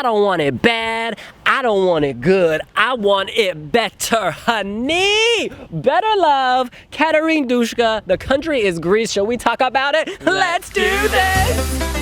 I don't want it bad, I don't want it good, I want it better, honey. Better Love, Katerine Duska. The country is Greece. Shall we talk about it? Let's do this.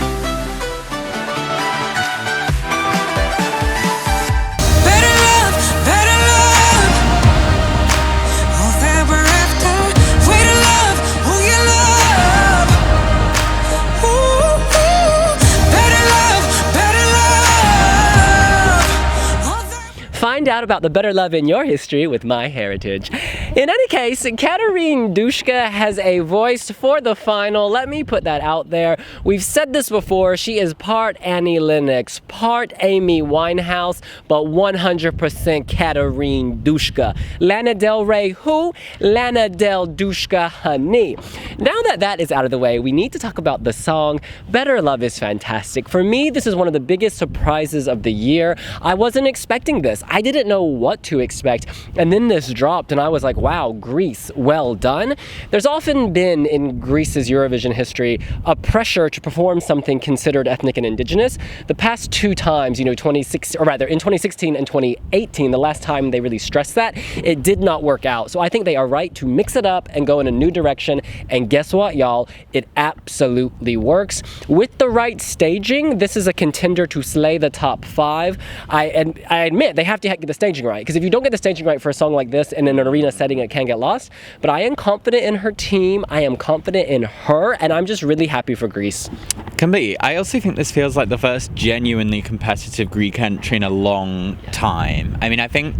Find out about the better love in your history with My Heritage. In any case, Katerine Duska has a voice for the final. Let me put that out there. We've said this before. She is part Annie Lennox, part Amy Winehouse, but 100% Katerine Duska. Lana Del Rey who? Lana Del Duska honey. Now that that is out of the way, we need to talk about the song. Better Love is fantastic. For me, this is one of the biggest surprises of the year. I wasn't expecting this. I didn't know what to expect, and then this dropped and I was like, wow, Greece, well done. There's often been in Greece's Eurovision history a pressure to perform something considered ethnic and indigenous. The past two times, in 2016 and 2018, the last time they really stressed that, it did not work out. So I think they are right to mix it up and go in a new direction, and guess what, y'all? It absolutely works. With the right staging, this is a contender to slay the top 5. I admit they have to get the staging right, because if you don't get the staging right for a song like this in an arena setting, it can get lost. But I am confident in her team, I am confident in her, and I'm just really happy for Greece. Completely. I also think this feels like the first genuinely competitive Greek entry in a long time. I mean, I think,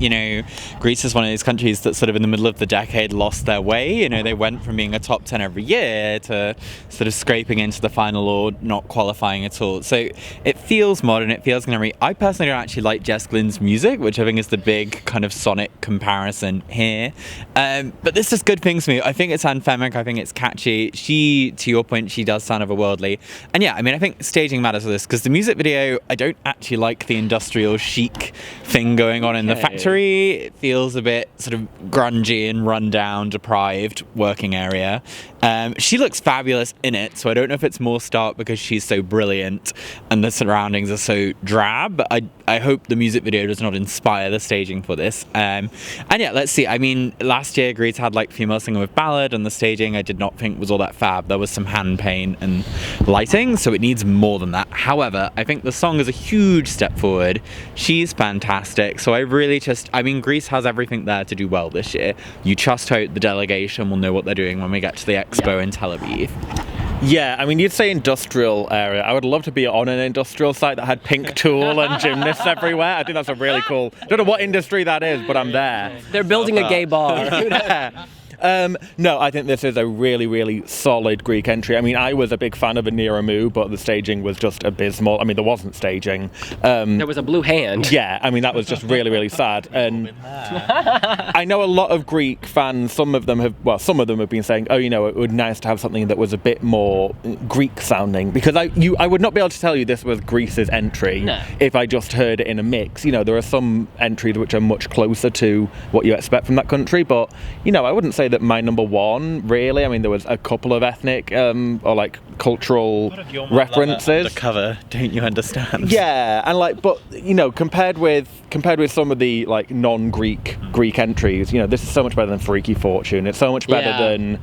Greece is one of those countries that sort of in the middle of the decade lost their way. They went from being a top 10 every year to sort of scraping into the final or not qualifying at all. So it feels modern, it feels contemporary. I personally don't actually like Jess Glynne's music, which I think is the big kind of sonic comparison here. But this is good things for me. I think it's anthemic, I think it's catchy. She, to your point, she does sound otherworldly. And yeah, I mean, I think staging matters for this, because the music video, I don't actually like the industrial chic thing going on in the factory. It feels a bit sort of grungy and rundown, deprived working area. She looks fabulous in it, so I don't know if it's more stark because she's so brilliant and the surroundings are so drab, but I hope the music video does not inspire the staging for this. And yeah, let's see. I mean, last year Greece had like Female Singer with Ballad, and the staging I did not think was all that fab. There was some hand paint and lighting, so it needs more than that. However, I think the song is a huge step forward. She's fantastic, so I really Greece has everything there to do well this year. You just hope the delegation will know what they're doing when we get to the expo in Tel Aviv. Yeah, I mean, you'd say industrial area. I would love to be on an industrial site that had pink tulle and gymnasts everywhere. I think that's a really cool... I don't know what industry that is, but I'm there. They're building a gay bar. Yeah. No, I think this is a really, really solid Greek entry. I mean, I was a big fan of Anira Mu, but the staging was just abysmal. I mean, there wasn't staging. There was a blue hand. Yeah, I mean, that was just really, really sad. And I know a lot of Greek fans, some of them have been saying, oh, it would be nice to have something that was a bit more Greek sounding, because I would not be able to tell you this was Greece's entry if I just heard it in a mix. There are some entries which are much closer to what you expect from that country, but, I wouldn't say that my number one, really. I mean, there was a couple of ethnic or like cultural references. The cover, don't you understand? Yeah, and but compared with some of the like non-Greek entries, this is so much better than Freaky Fortune. It's so much better than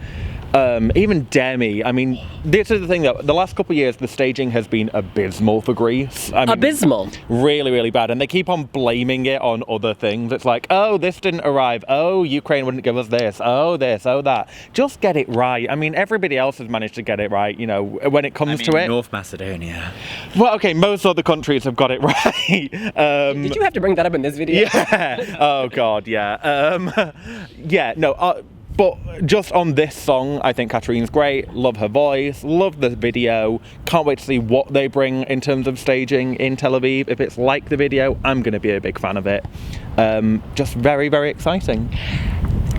even Demi. I mean, this is the thing that the last couple of years the staging has been abysmal for Greece. I mean, abysmal. Really, really bad. And they keep on blaming it on other things. It's like, oh, this didn't arrive. Oh, Ukraine wouldn't give us this. Oh, that. Just get it right. I mean, everybody else has managed to get it right, when it comes to it. North Macedonia. Well, okay, most other countries have got it right. Did you have to bring that up in this video? Yeah. Oh, God, yeah. But just on this song, I think Katerine's great. Love her voice, love the video. Can't wait to see what they bring in terms of staging in Tel Aviv. If it's like the video, I'm going to be a big fan of it. Just very, very exciting.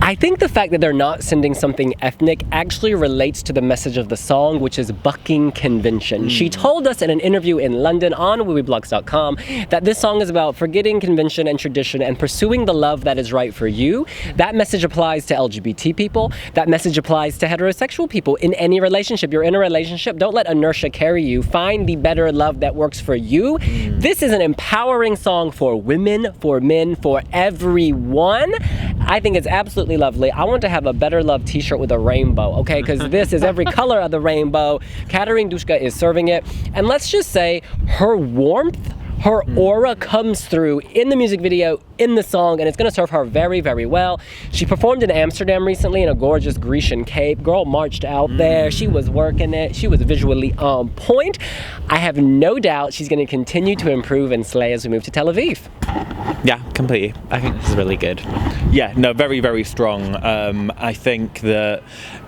I think the fact that they're not sending something ethnic actually relates to the message of the song, which is bucking convention. She told us in an interview in London on wiwibloggs.com that this song is about forgetting convention and tradition and pursuing the love that is right for you. That message applies to LGBT people. That message applies to heterosexual people in any relationship. You're in a relationship, don't let inertia carry you. Find the better love that works for you. This is an empowering song for women, for men, for everyone. I think it's absolutely lovely. I want to have a Better Love t-shirt with a rainbow, okay? Because this is every color of the rainbow. Katerine Duska is serving it. And let's just say her warmth, her aura comes through in the music video, in the song, and it's going to serve her very, very well. She performed in Amsterdam recently in a gorgeous Grecian cape. Girl marched out there. She was working it. She was visually on point. I have no doubt she's going to continue to improve and slay as we move to Tel Aviv. Yeah, completely. I think this is really good. Yeah, no, very, very strong. I think that,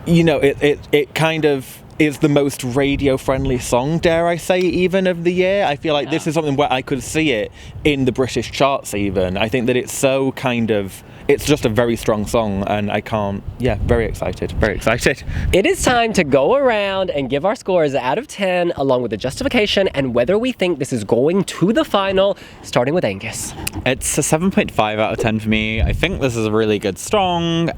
you know, it kind of is the most radio-friendly song, dare I say, even of the year. I feel like this is something where I could see it in the British charts even. I think that it's so kind of, it's just a very strong song, and I can't, yeah, very excited, very excited. It is time to go around and give our scores out of 10, along with the justification and whether we think this is going to the final, starting with Angus. It's a 7.5 out of 10 for me. I think this is a really good song,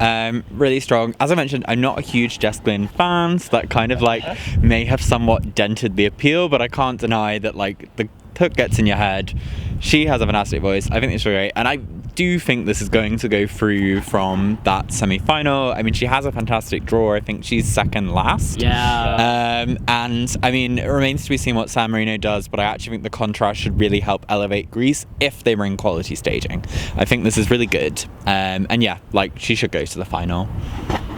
really strong. As I mentioned, I'm not a huge Jess Glynne fan, so that kind of like may have somewhat dented the appeal, but I can't deny that like the hook gets in your head. She has a fantastic voice. I think it's really great, and I do think this is going to go through from that semi-final. I mean, she has a fantastic draw. I think she's second last. Yeah. And I mean, it remains to be seen what San Marino does, but I actually think the contrast should really help elevate Greece if they bring quality staging. I think this is really good. And yeah, like she should go to the final.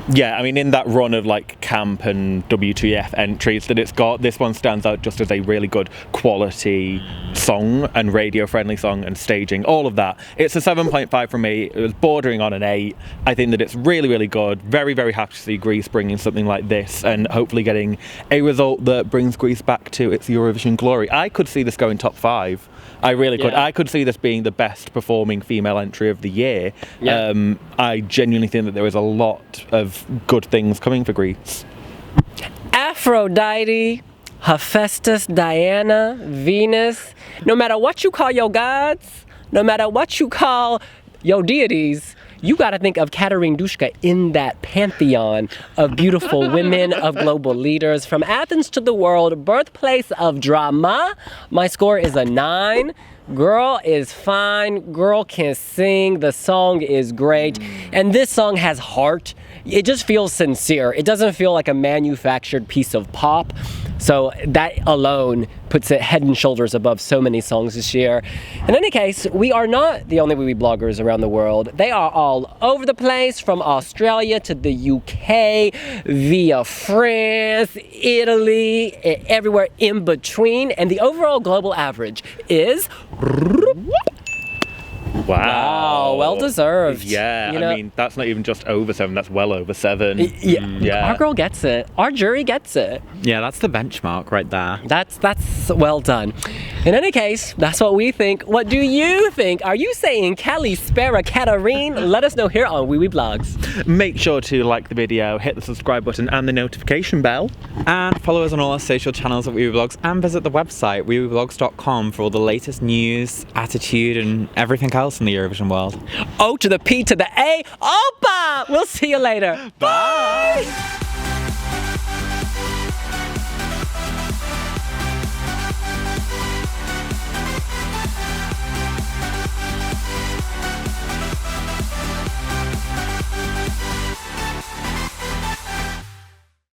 Yeah, I mean, in that run of like camp and WTF entries that it's got, this one stands out just as a really good quality song and radio-friendly song and staging, all of that. It's a 7.5 from me. It was bordering on an 8. I think that it's really, really good. Very, very happy to see Greece bringing something like this and hopefully getting a result that brings Greece back to its Eurovision glory. I could see this going top 5. I really could. Yeah. I could see this being the best performing female entry of the year. Yeah. I genuinely think that there is a lot of good things coming for Greece. Aphrodite, Hephaestus, Diana, Venus, no matter what you call your gods, no matter what you call your deities, you got to think of Katerine Duska in that pantheon of beautiful women, of global leaders. From Athens to the world, birthplace of drama. My score is a 9. Girl is fine. Girl can sing. The song is great. And this song has heart. It just feels sincere. It doesn't feel like a manufactured piece of pop. So that alone puts it head and shoulders above so many songs this year. In any case, we are not the only WIWI bloggers around the world. They are all over the place, from Australia to the UK, via France, Italy, everywhere in between. And the overall global average is... Wow, well deserved. Yeah, You know? I mean, that's not even just over 7, that's well over 7. Yeah. Our girl gets it. Our jury gets it. Yeah, that's the benchmark right there. That's well done. In any case, that's what we think. What do you think? Are you saying Kelly Spera Katerine? Let us know here on WIWI Blogs. Make sure to like the video, hit the subscribe button and the notification bell. And follow us on all our social channels at WIWIbloggs, and visit the website wiwibloggs.com for all the latest news, attitude, and everything else in the Eurovision world. O to the P to the A. Opa! We'll see you later. Bye!